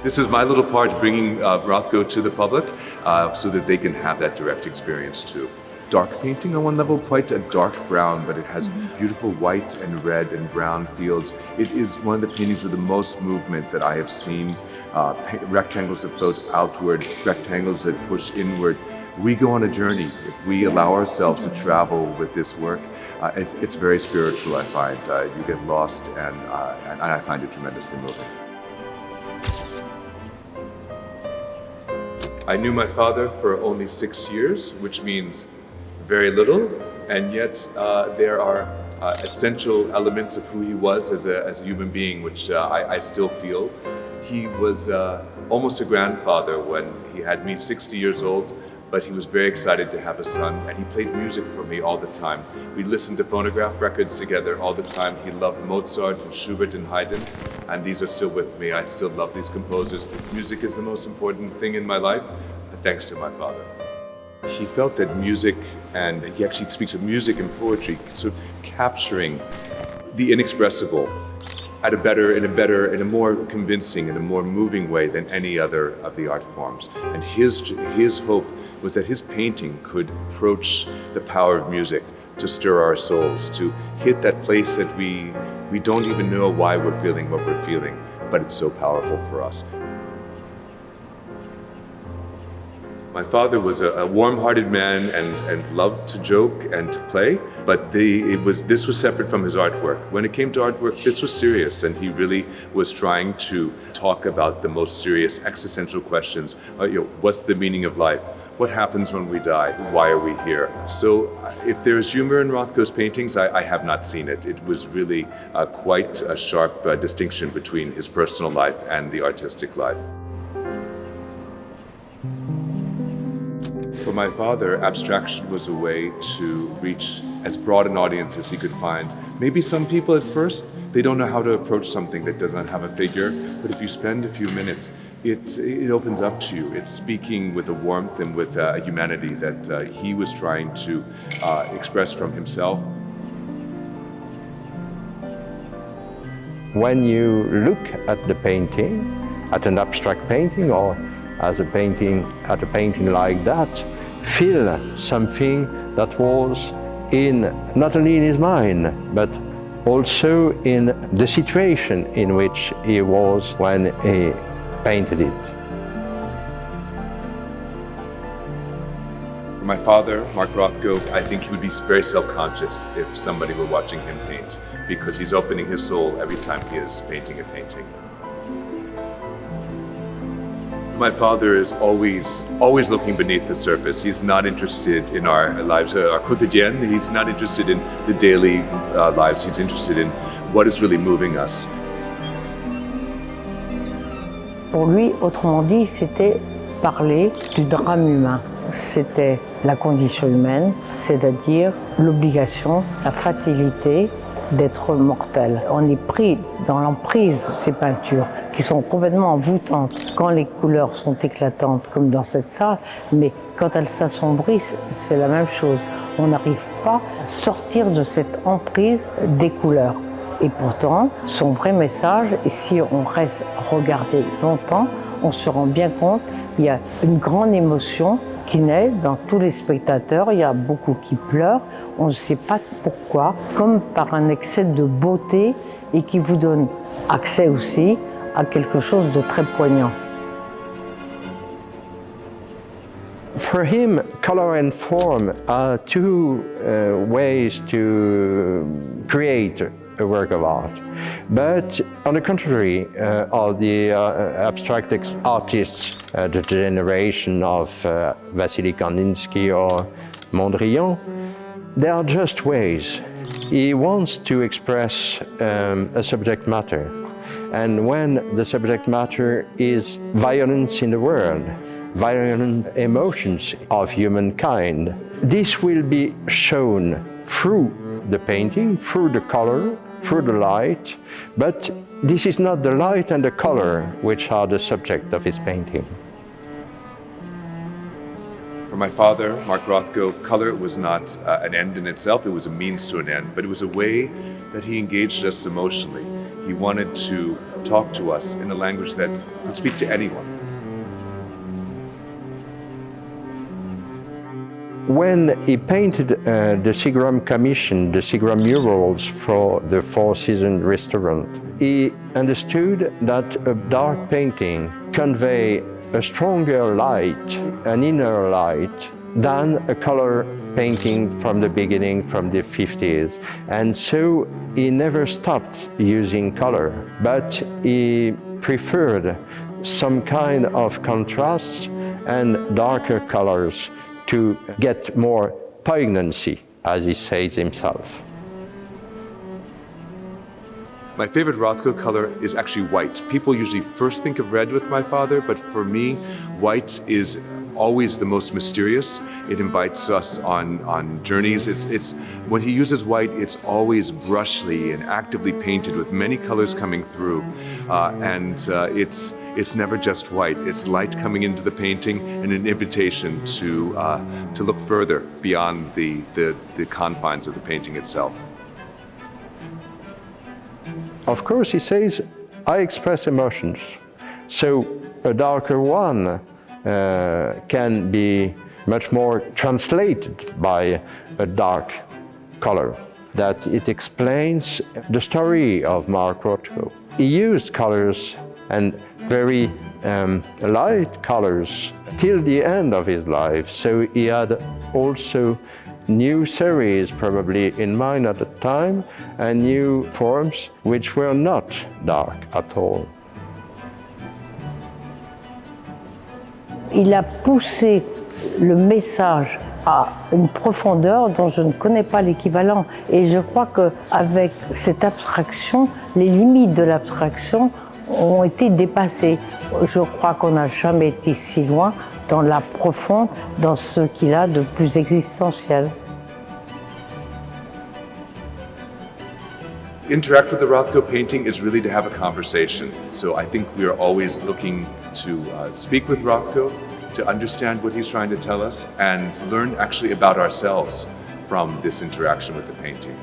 This is my little part bringing Rothko to the public so that they can have that direct experience too. Dark painting on one level, quite a dark brown, but it has beautiful white and red and brown fields. It is one of the paintings with the most movement that I have seen. Rectangles that float outward, rectangles that push inward. We go on a journey. If we allow ourselves to travel with this work, it's very spiritual, I find. You get lost, and I find it tremendously moving. I knew my father for only 6 years, which means very little, and yet there are essential elements of who he was as a human being, which I still feel. He was almost a grandfather when he had me 60 years old, but he was very excited to have a son, and he played music for me all the time. We listened to phonograph records together all the time. He loved Mozart and Schubert and Haydn, and these are still with me. I still love these composers. Music is the most important thing in my life, thanks to my father. He felt that music, and he actually speaks of music and poetry, sort of capturing the inexpressible in a more convincing and a more moving way than any other of the art forms. And his hope was that his painting could approach the power of music to stir our souls, to hit that place that we don't even know why we're feeling what we're feeling, but it's so powerful for us. My father was a warm-hearted man and loved to joke and to play, but this was separate from his artwork. When it came to artwork, this was serious, and he really was trying to talk about the most serious existential questions. What's the meaning of life? What happens when we die? Why are we here? So if there's humor in Rothko's paintings, I have not seen it. It was really quite a sharp distinction between his personal life and the artistic life. For my father, abstraction was a way to reach as broad an audience as he could find. Maybe some people at first, they don't know how to approach something that does not have a figure, but if you spend a few minutes, it opens up to you. It's speaking with a warmth and with a humanity that he was trying to express from himself. When you look at the painting, at an abstract painting or at a painting like that, feel something that was not only in his mind, but also in the situation in which he was when he painted it. My father, Mark Rothko, I think he would be very self-conscious if somebody were watching him paint, because he's opening his soul every time he is painting a painting. My father is always looking beneath the surface. He's not interested in our lives, our quotidienne. He's not interested in the daily lives. He's interested in what is really moving us. Pour lui, autrement dit, c'était parler du drame humain. C'était la condition humaine, c'est-à-dire l'obligation, la fatalité d'être mortel. On est pris dans l'emprise de ces peintures qui sont complètement envoûtantes quand les couleurs sont éclatantes comme dans cette salle, mais quand elles s'assombrissent, c'est la même chose. On n'arrive pas à sortir de cette emprise des couleurs. Et pourtant, son vrai message, et si on reste regarder longtemps, on se rend bien compte qu'il y a une grande émotion qui naît dans tous les spectateurs, il y a beaucoup qui pleurent, on ne sait pas pourquoi, comme par un excès de beauté et qui vous donne accès aussi à quelque chose de très poignant. For him, color and form are two ways to create a work of art. But on the contrary, of the abstract artists, the generation of Wassily Kandinsky or Mondrian, they are just ways. He wants to express a subject matter. And when the subject matter is violence in the world, violent emotions of humankind, this will be shown through the painting, through the color, through the light, but this is not the light and the color which are the subject of his painting. For my father, Mark Rothko, color was not an end in itself, it was a means to an end, but it was a way that he engaged us emotionally. He wanted to talk to us in a language that could speak to anyone. When he painted the Seagram commission, the Seagram murals for the Four Seasons restaurant, he understood that a dark painting convey a stronger light, an inner light, than a color painting from the beginning, from the 50s. And so he never stopped using color, but he preferred some kind of contrast and darker colors to get more poignancy, as he says himself. My favorite Rothko color is actually white. People usually first think of red with my father, but for me, white is always the most mysterious. It invites us on journeys. It's when he uses white, it's always brushly and actively painted with many colors coming through, it's never just white. It's light coming into the painting and an invitation to look further beyond the confines of the painting itself. Of course, he says, I express emotions. So a darker one can be much more translated by a dark color, that it explains the story of Mark Rothko. He used colors and very light colors till the end of his life, so he had also new series probably in mind at the time and new forms which were not dark at all. Il a poussé le message à une profondeur dont je ne connais pas l'équivalent. Et je crois qu'avec cette abstraction, les limites de l'abstraction ont été dépassées. Je crois qu'on n'a jamais été si loin dans la profonde, dans ce qu'il a de plus existentiel. Interact with the Rothko painting is really to have a conversation. So I think we are always looking to speak with Rothko, to understand what he's trying to tell us, and learn actually about ourselves from this interaction with the painting.